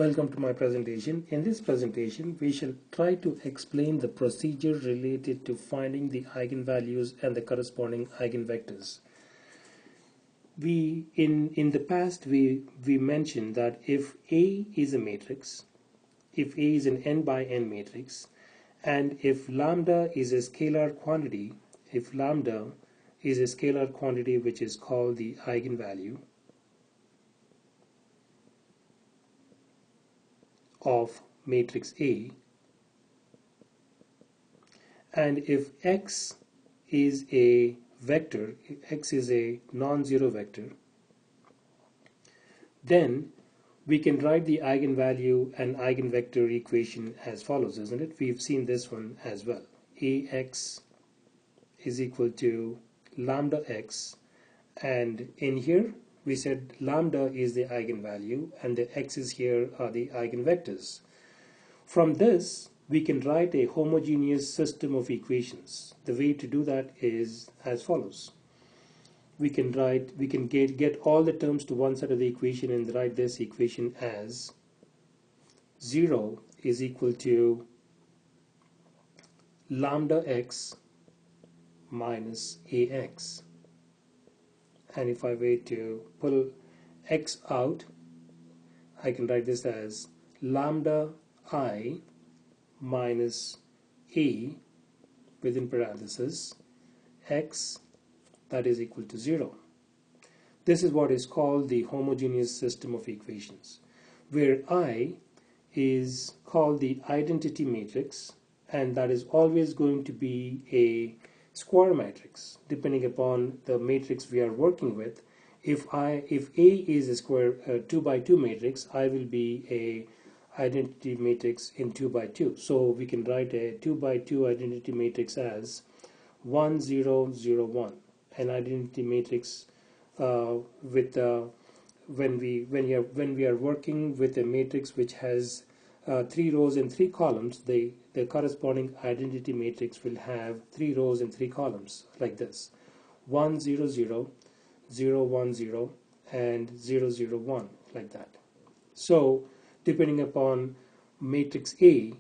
Welcome to my presentation. In this presentation, we shall try to explain the procedure related to finding the eigenvalues and the corresponding eigenvectors. In the past, we mentioned that if A is a matrix, if A is an n by n matrix, and if lambda is a scalar quantity, if lambda is a scalar quantity which is called the eigenvalue of matrix A, and if X is a vector, X is a non-zero vector, then we can write the eigenvalue and eigenvector equation as follows, isn't it? We've seen this one as well. Ax is equal to lambda x, and in here we said lambda is the eigenvalue and the x's here are the eigenvectors. From this we can write a homogeneous system of equations. The way to do that is as follows. We can get all the terms to one side of the equation and write this equation as 0 is equal to lambda x minus ax. And if I were to pull x out, I can write this as lambda I minus a within parentheses x, that is equal to 0. This is what is called the homogeneous system of equations, where I is called the identity matrix, and that is always going to be a square matrix depending upon the matrix we are working with. If A is a square 2 by 2 matrix, I will be a identity matrix in 2 by 2. So we can write a 2 by 2 identity matrix as 1 0 0 1, an identity matrix with when we are working with a matrix which has 3 rows and 3 columns, the corresponding identity matrix will have 3 rows and 3 columns like this: 1 0 0 0 1 0 and 0 0 1, like that. So depending upon matrix A,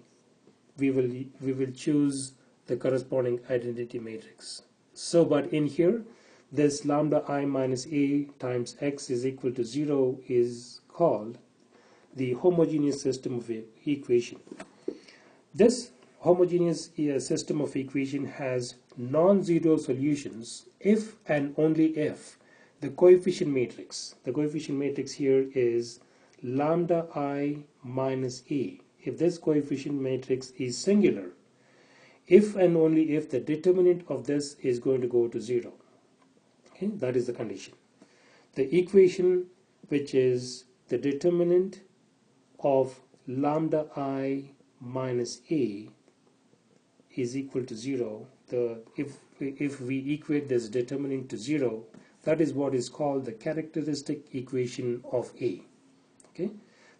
we will choose the corresponding identity matrix. So but in here, this lambda I minus a times x is equal to 0 is called the homogeneous system of equation. This homogeneous system of equation has non-zero solutions if and only if the coefficient matrix here is lambda I minus a. If this coefficient matrix is singular, if and only if the determinant of this is going to go to 0. Okay, that is the condition. The equation which is the determinant of lambda I minus a is equal to 0. If we equate this determinant to 0, that is what is called the characteristic equation of A. Okay,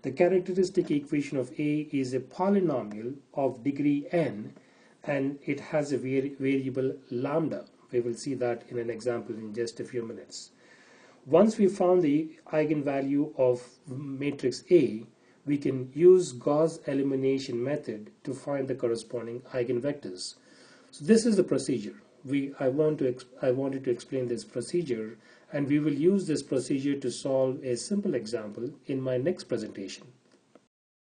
the characteristic equation of A is a polynomial of degree n, and it has a variable lambda. We will see that in an example in just a few minutes. Once we found the eigenvalue of matrix A, we can use Gauss elimination method to find the corresponding eigenvectors. So this is the procedure. I wanted to explain this procedure, and we will use this procedure to solve a simple example in my next presentation.